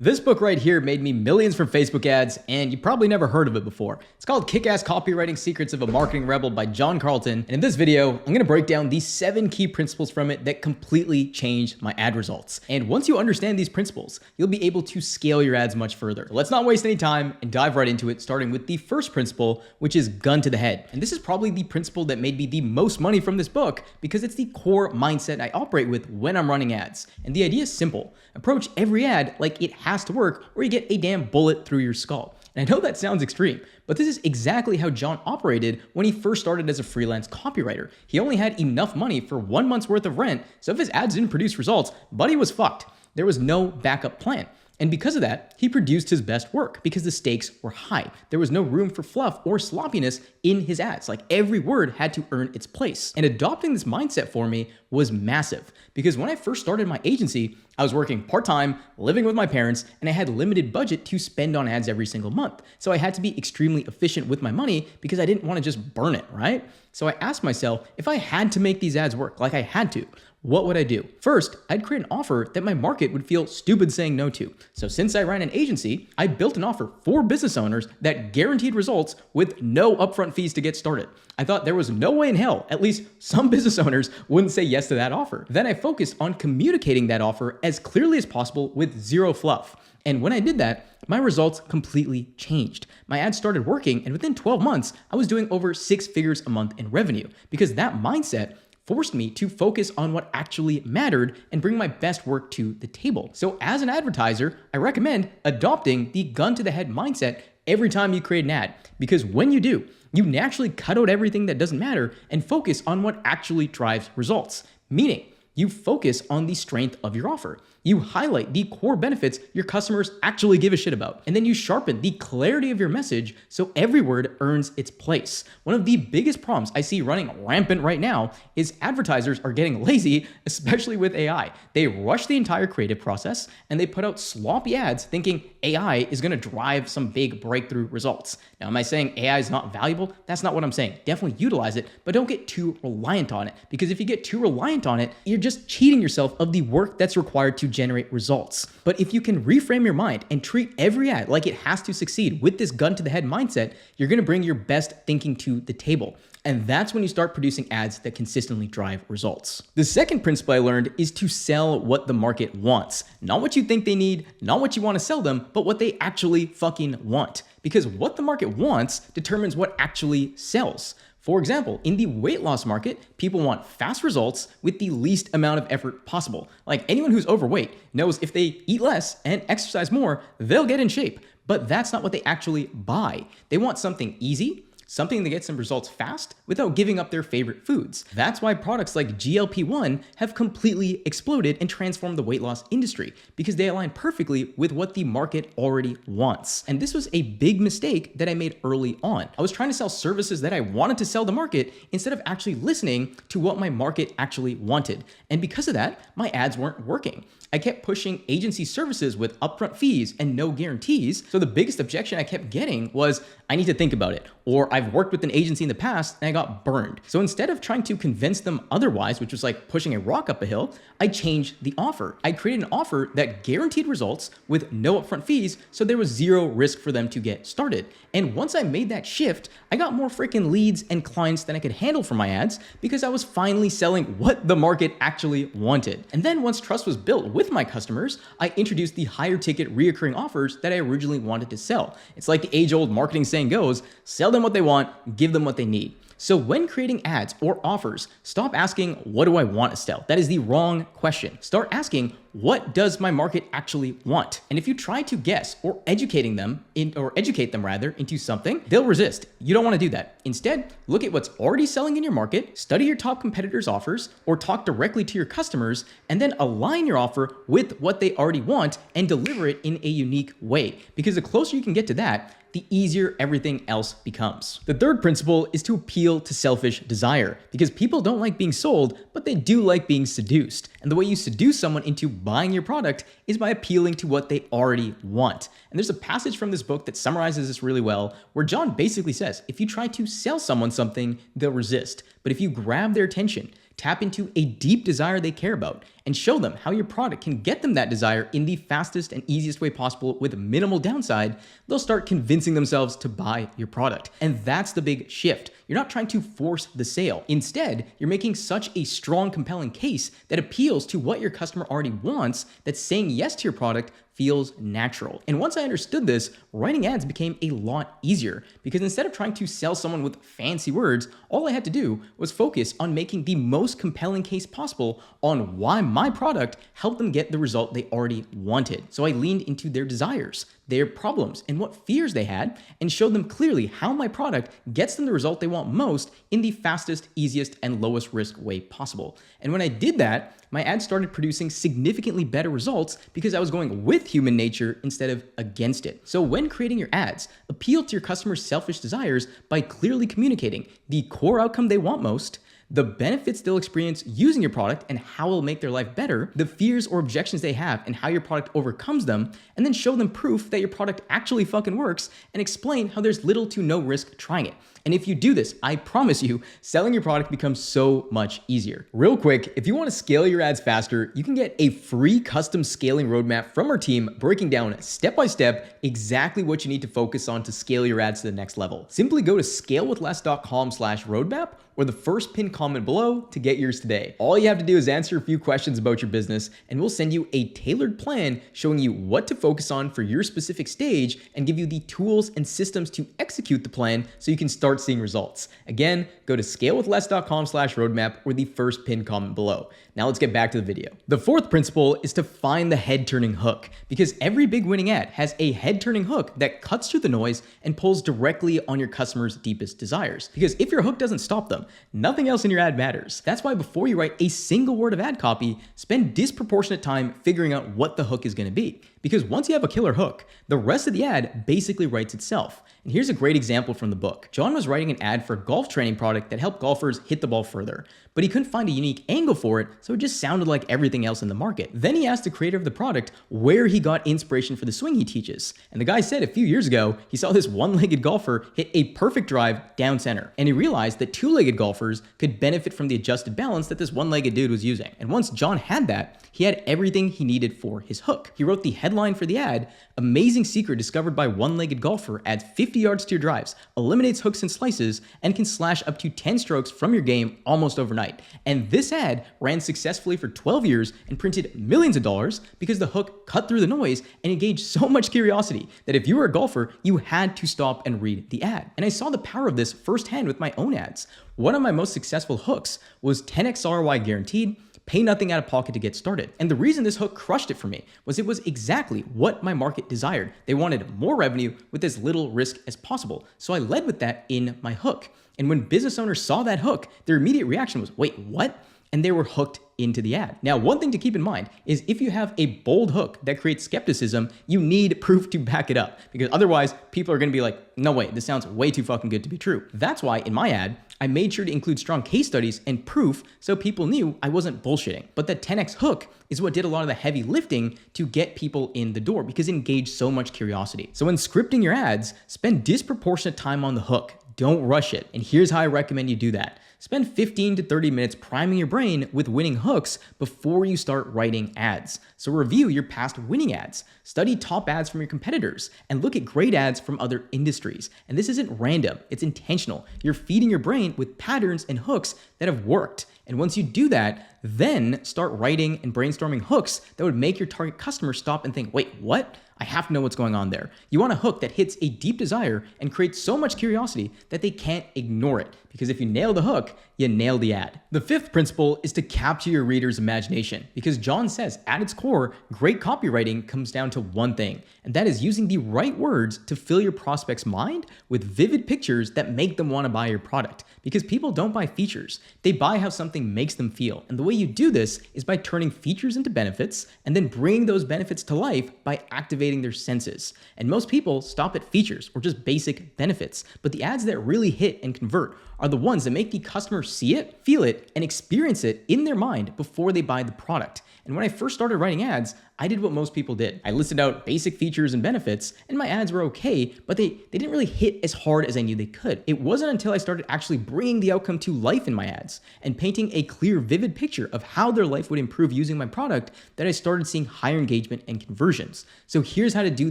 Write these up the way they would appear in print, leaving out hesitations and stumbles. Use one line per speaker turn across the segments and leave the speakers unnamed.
This book right here made me millions from Facebook ads, and you probably never heard of it before. It's called Kick-Ass Copywriting Secrets of a Marketing Rebel by John Carleton. And in this video, I'm gonna break down these 7 key principles from it that completely changed my ad results. And once you understand these principles, you'll be able to scale your ads much further. Let's not waste any time and dive right into it, starting with the first principle, which is gun to the head. And this is probably the principle that made me the most money from this book because it's the core mindset I operate with when I'm running ads. And the idea is simple. Approach every ad like it has to work or you get a damn bullet through your skull. And I know that sounds extreme, but this is exactly how John operated when he first started as a freelance copywriter. He only had enough money for 1 month's worth of rent, so if his ads didn't produce results, buddy was fucked. There was no backup plan. And because of that, he produced his best work because the stakes were high. There was no room for fluff or sloppiness in his ads. Like every word had to earn its place. And adopting this mindset for me was massive because when I first started my agency, I was working part-time, living with my parents, and I had limited budget to spend on ads every single month. So I had to be extremely efficient with my money because I didn't want to just burn it, right? So I asked myself, if I had to make these ads work like I had to, what would I do? First, I'd create an offer that my market would feel stupid saying no to. So since I ran an agency, I built an offer for business owners that guaranteed results with no upfront fees to get started. I thought there was no way in hell, at least some business owners wouldn't say yes to that offer. Then I focused on communicating that offer as clearly as possible with zero fluff. And when I did that, my results completely changed. My ads started working, and within 12 months, I was doing over 6 figures a month in revenue because that mindset forced me to focus on what actually mattered and bring my best work to the table. So as an advertiser, I recommend adopting the gun to the head mindset every time you create an ad, because when you do, you naturally cut out everything that doesn't matter and focus on what actually drives results. Meaning, you focus on the strength of your offer. You highlight the core benefits your customers actually give a shit about. And then you sharpen the clarity of your message so every word earns its place. One of the biggest problems I see running rampant right now is advertisers are getting lazy, especially with AI. They rush the entire creative process and they put out sloppy ads thinking AI is gonna drive some big breakthrough results. Now, am I saying AI is not valuable? That's not what I'm saying. Definitely utilize it, but don't get too reliant on it. Because if you get too reliant on it, you're just cheating yourself of the work that's required to generate results. But if you can reframe your mind and treat every ad like it has to succeed with this gun to the head mindset, you're gonna bring your best thinking to the table. And that's when you start producing ads that consistently drive results. The second principle I learned is to sell what the market wants. Not what you think they need, not what you want to sell them, but what they actually fucking want. Because what the market wants determines what actually sells. For example, in the weight loss market, people want fast results with the least amount of effort possible. Like anyone who's overweight knows if they eat less and exercise more, they'll get in shape. But that's not what they actually buy. They want something easy, something that gets them results fast without giving up their favorite foods. That's why products like GLP-1 have completely exploded and transformed the weight loss industry because they align perfectly with what the market already wants. And this was a big mistake that I made early on. I was trying to sell services that I wanted to sell the market instead of actually listening to what my market actually wanted. And because of that, my ads weren't working. I kept pushing agency services with upfront fees and no guarantees. So the biggest objection I kept getting was, I need to think about it, or I've worked with an agency in the past and I got burned. So instead of trying to convince them otherwise, which was like pushing a rock up a hill, I changed the offer. I created an offer that guaranteed results with no upfront fees, so there was zero risk for them to get started. And once I made that shift, I got more freaking leads and clients than I could handle for my ads because I was finally selling what the market actually wanted. And then once trust was built with my customers, I introduced the higher ticket reoccurring offers that I originally wanted to sell. It's like the age-old marketing saying goes, sell them what they want, give them what they need. So when creating ads or offers, stop asking, what do I want to sell? That is the wrong question. Start asking, what does my market actually want? And if you try to guess or educate them into something, they'll resist. You don't want to do that. Instead, look at what's already selling in your market, study your top competitors' offers, or talk directly to your customers, and then align your offer with what they already want and deliver it in a unique way. Because the closer you can get to that, the easier everything else becomes. The third principle is to appeal to selfish desire, because people don't like being sold, but they do like being seduced. And the way you seduce someone into buying your product is by appealing to what they already want. And there's a passage from this book that summarizes this really well, where John basically says, if you try to sell someone something, they'll resist. But if you grab their attention, tap into a deep desire they care about, and show them how your product can get them that desire in the fastest and easiest way possible with minimal downside, they'll start convincing themselves to buy your product. And that's the big shift. You're not trying to force the sale. Instead, you're making such a strong, compelling case that appeals to what your customer already wants that saying yes to your product feels natural. And once I understood this, writing ads became a lot easier because instead of trying to sell someone with fancy words, all I had to do was focus on making the most compelling case possible on why my product helped them get the result they already wanted. So I leaned into their desires, their problems, and what fears they had, and showed them clearly how my product gets them the result they want most in the fastest, easiest, and lowest risk way possible. And when I did that, my ads started producing significantly better results because I was going with human nature instead of against it. So when creating your ads, appeal to your customers' selfish desires by clearly communicating the core outcome they want most, the benefits they'll experience using your product and how it'll make their life better, the fears or objections they have and how your product overcomes them, and then show them proof that your product actually fucking works and explain how there's little to no risk trying it. And if you do this, I promise you, selling your product becomes so much easier. Real quick, if you want to scale your ads faster, you can get a free custom scaling roadmap from our team breaking down step by step exactly what you need to focus on to scale your ads to the next level. Simply go to scalewithless.com/roadmap or the first pinned comment below to get yours today. All you have to do is answer a few questions about your business and we'll send you a tailored plan showing you what to focus on for your specific stage and give you the tools and systems to execute the plan so you can start seeing results. Again, go to scalewithless.com/roadmap or the first pinned comment below. Now let's get back to the video. The fourth principle is to find the head-turning hook because every big winning ad has a head-turning hook that cuts through the noise and pulls directly on your customer's deepest desires. Because if your hook doesn't stop them, nothing else in your ad matters. That's why before you write a single word of ad copy, spend disproportionate time figuring out what the hook is going to be. Because once you have a killer hook, the rest of the ad basically writes itself. And here's a great example from the book. John was writing an ad for a golf training product that helped golfers hit the ball further, but he couldn't find a unique angle for it, so it just sounded like everything else in the market. Then he asked the creator of the product where he got inspiration for the swing he teaches. And the guy said a few years ago, he saw this one-legged golfer hit a perfect drive down center. And he realized that two-legged golfers could benefit from the adjusted balance that this one-legged dude was using. And once John had that, he had everything he needed for his hook. He wrote the headline for the ad, "Amazing secret discovered by one-legged golfer adds 50 yards to your drives, eliminates hooks and slices, and can slash up to 10 strokes from your game almost overnight." And this ad ran successfully for 12 years and printed millions of dollars because the hook cut through the noise and engaged so much curiosity that if you were a golfer, you had to stop and read the ad. And I saw the power of this firsthand with my own ads. One of my most successful hooks was 10x ROI guaranteed, pay nothing out of pocket to get started. And the reason this hook crushed it for me was it was exactly what my market desired. They wanted more revenue with as little risk as possible. So I led with that in my hook. And when business owners saw that hook, their immediate reaction was, wait, what? And they were hooked into the ad. Now, one thing to keep in mind is if you have a bold hook that creates skepticism, you need proof to back it up because otherwise people are gonna be like, no way, this sounds way too fucking good to be true. That's why in my ad, I made sure to include strong case studies and proof so people knew I wasn't bullshitting. But that 10x hook is what did a lot of the heavy lifting to get people in the door because it engaged so much curiosity. So when scripting your ads, spend disproportionate time on the hook. Don't rush it. And here's how I recommend you do that. Spend 15 to 30 minutes priming your brain with winning hooks before you start writing ads. So review your past winning ads, study top ads from your competitors, and look at great ads from other industries. And this isn't random, it's intentional. You're feeding your brain with patterns and hooks that have worked. And once you do that, then start writing and brainstorming hooks that would make your target customer stop and think, wait, what? I have to know what's going on there. You want a hook that hits a deep desire and creates so much curiosity that they can't ignore it. Because if you nail the hook, you nail the ad. The fifth principle is to capture your reader's imagination. Because John says at its core, great copywriting comes down to one thing, and that is using the right words to fill your prospect's mind with vivid pictures that make them want to buy your product. Because people don't buy features, they buy how something makes them feel. And the way you do this is by turning features into benefits and then bringing those benefits to life by activating their senses. And most people stop at features or just basic benefits, but the ads that really hit and convert are the ones that make the customer see it, feel it, and experience it in their mind before they buy the product. And when I first started writing ads, I did what most people did. I listed out basic features and benefits, and my ads were okay, but they didn't really hit as hard as I knew they could. It wasn't until I started actually bringing the outcome to life in my ads and painting a clear, vivid picture of how their life would improve using my product that I started seeing higher engagement and conversions. So here's how to do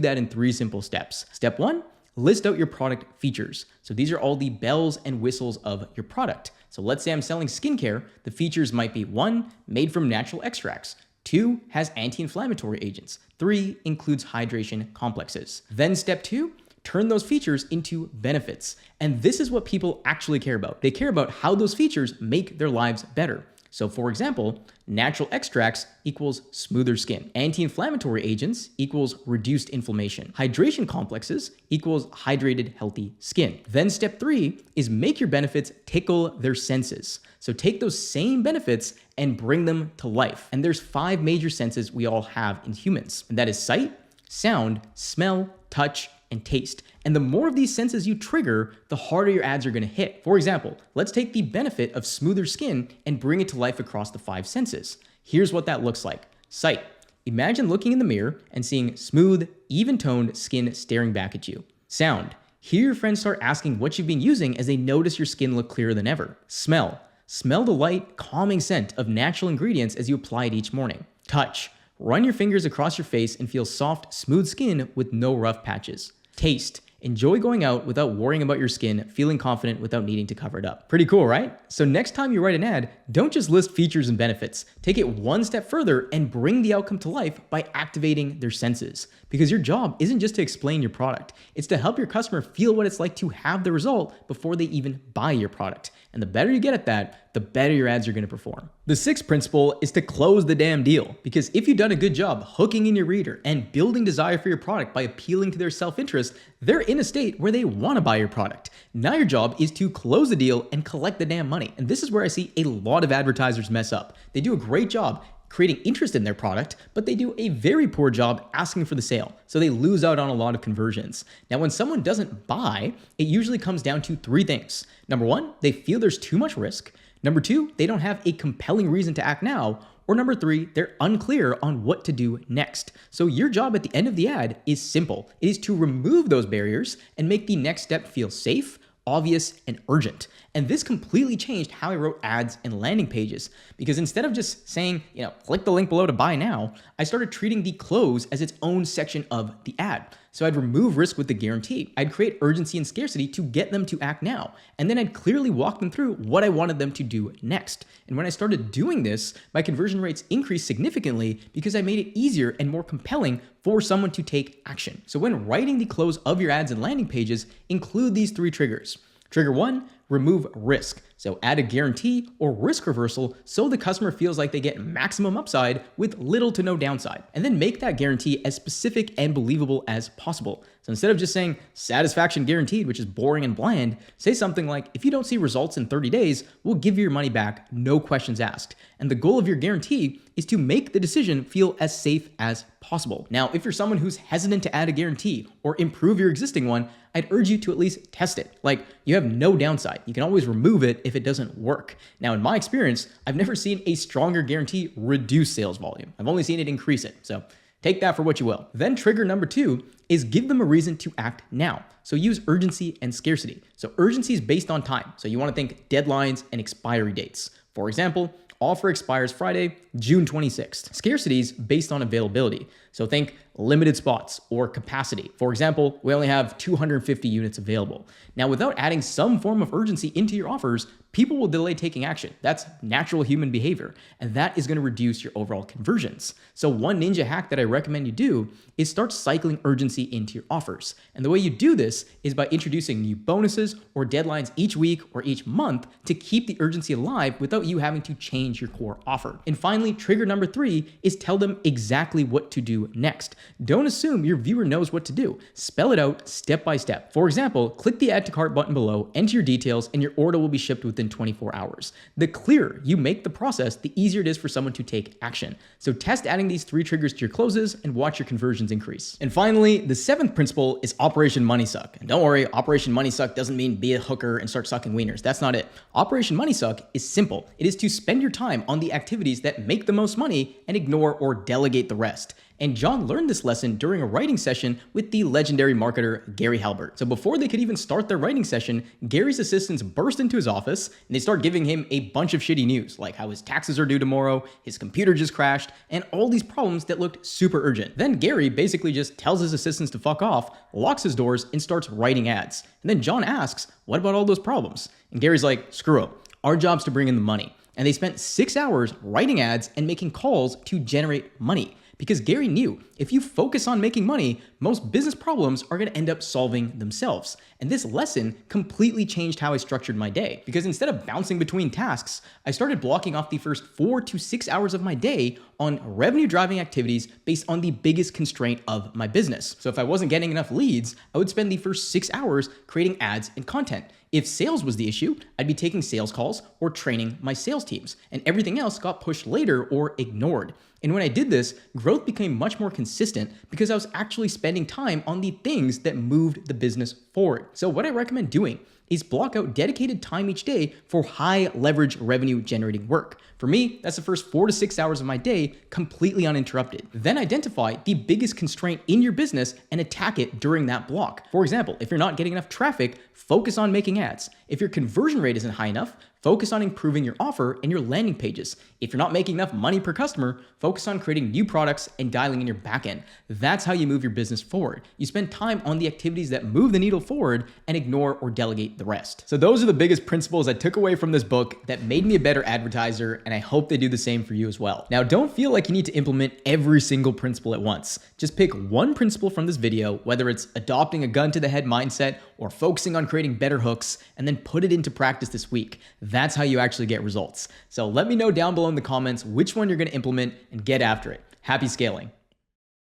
that in 3 simple steps. Step 1, list out your product features. So these are all the bells and whistles of your product. So let's say I'm selling skincare. The features might be 1, made from natural extracts. 2, has anti-inflammatory agents. 3, includes hydration complexes. Then step 2, turn those features into benefits. And this is what people actually care about. They care about how those features make their lives better. So for example, natural extracts equals smoother skin. Anti-inflammatory agents equals reduced inflammation. Hydration complexes equals hydrated, healthy skin. Then step 3 is make your benefits tickle their senses. So take those same benefits and bring them to life. And there's 5 major senses we all have in humans. And that is sight, sound, smell, touch, and taste. And the more of these senses you trigger, the harder your ads are gonna hit. For example, let's take the benefit of smoother skin and bring it to life across the 5 senses. Here's what that looks like. Sight. Imagine looking in the mirror and seeing smooth, even-toned skin staring back at you. Sound. Hear your friends start asking what you've been using as they notice your skin look clearer than ever. Smell. Smell the light, calming scent of natural ingredients as you apply it each morning. Touch. Run your fingers across your face and feel soft, smooth skin with no rough patches. Taste. Enjoy going out without worrying about your skin, feeling confident without needing to cover it up. Pretty cool, right? So next time you write an ad, don't just list features and benefits. Take it one step further and bring the outcome to life by activating their senses. Because your job isn't just to explain your product, it's to help your customer feel what it's like to have the result before they even buy your product. And the better you get at that, the better your ads are gonna perform. The 6th principle is to close the damn deal. Because if you've done a good job hooking in your reader and building desire for your product by appealing to their self-interest, they're in a state where they wanna buy your product. Now your job is to close the deal and collect the damn money. And this is where I see a lot of advertisers mess up. They do a great job creating interest in their product, but they do a very poor job asking for the sale. So they lose out on a lot of conversions. Now, when someone doesn't buy, it usually comes down to 3 things. Number 1, they feel there's too much risk. Number 2, they don't have a compelling reason to act now. Or number 3, they're unclear on what to do next. So your job at the end of the ad is simple. It is to remove those barriers and make the next step feel safe, obvious, and urgent. And this completely changed how I wrote ads and landing pages, because instead of just saying, click the link below to buy now, I started treating the close as its own section of the ad. So I'd remove risk with the guarantee. I'd create urgency and scarcity to get them to act now. And then I'd clearly walk them through what I wanted them to do next. And when I started doing this, my conversion rates increased significantly because I made it easier and more compelling for someone to take action. So when writing the close of your ads and landing pages, include these 3 triggers. Trigger 1, remove risk. So add a guarantee or risk reversal so the customer feels like they get maximum upside with little to no downside. And then make that guarantee as specific and believable as possible. So instead of just saying satisfaction guaranteed, which is boring and bland, say something like, if you don't see results in 30 days, we'll give you your money back, no questions asked. And the goal of your guarantee is to make the decision feel as safe as possible. Now, if you're someone who's hesitant to add a guarantee or improve your existing one, I'd urge you to at least test it. Like, you have no downside. You can always remove it if it doesn't work. Now, in my experience, I've never seen a stronger guarantee reduce sales volume. I've only seen it increase it. So take that for what you will. Then trigger number 2 is give them a reason to act now. So use urgency and scarcity. So urgency is based on time. So you want to think deadlines and expiry dates. For example, offer expires Friday, June 26th. Scarcity is based on availability. So think limited spots or capacity. For example, we only have 250 units available. Now, without adding some form of urgency into your offers, people will delay taking action. That's natural human behavior, and that is going to reduce your overall conversions. So one ninja hack that I recommend you do is start cycling urgency into your offers. And the way you do this is by introducing new bonuses or deadlines each week or each month to keep the urgency alive without you having to change your core offer. And finally, trigger number 3 is tell them exactly what to do next. Don't assume your viewer knows what to do. Spell it out step by step. For example, click the add to cart button below, enter your details, and your order will be shipped within 24 hours. The clearer you make the process, the easier it is for someone to take action. So test adding these 3 triggers to your closes and watch your conversions increase. And finally, the 7th principle is Operation Money Suck. And don't worry, Operation Money Suck doesn't mean be a hooker and start sucking wieners. That's not it. Operation Money Suck is simple. It is to spend your time on the activities that make the most money and ignore or delegate the rest. And John learned this lesson during a writing session with the legendary marketer Gary Halbert. So before they could even start their writing session, Gary's assistants burst into his office and they start giving him a bunch of shitty news, like how his taxes are due tomorrow, his computer just crashed, and all these problems that looked super urgent. Then Gary basically just tells his assistants to fuck off, locks his doors, and starts writing ads. And then John asks, what about all those problems? And Gary's like, screw it. Our job's to bring in the money. And they spent 6 hours writing ads and making calls to generate money. Because Gary knew if you focus on making money, most business problems are going to end up solving themselves. And this lesson completely changed how I structured my day. Because instead of bouncing between tasks, I started blocking off the first 4 to 6 hours of my day on revenue driving activities based on the biggest constraint of my business. So if I wasn't getting enough leads, I would spend the first 6 hours creating ads and content. If sales was the issue, I'd be taking sales calls or training my sales teams, and everything else got pushed later or ignored. And when I did this, growth became much more consistent because I was actually spending time on the things that moved the business forward. So what I recommend doing is block out dedicated time each day for high leverage revenue generating work. For me, that's the first 4 to 6 hours of my day completely uninterrupted. Then identify the biggest constraint in your business and attack it during that block. For example, if you're not getting enough traffic, focus on making ads. If your conversion rate isn't high enough, focus on improving your offer and your landing pages. If you're not making enough money per customer, focus on creating new products and dialing in your backend. That's how you move your business forward. You spend time on the activities that move the needle forward and ignore or delegate the rest. So those are the biggest principles I took away from this book that made me a better advertiser, and I hope they do the same for you as well. Now, don't feel like you need to implement every single principle at once. Just pick one principle from this video, whether it's adopting a gun to the head mindset or focusing on creating better hooks, and then put it into practice this week. That's how you actually get results. So let me know down below in the comments which one you're going to implement and get after it. Happy scaling.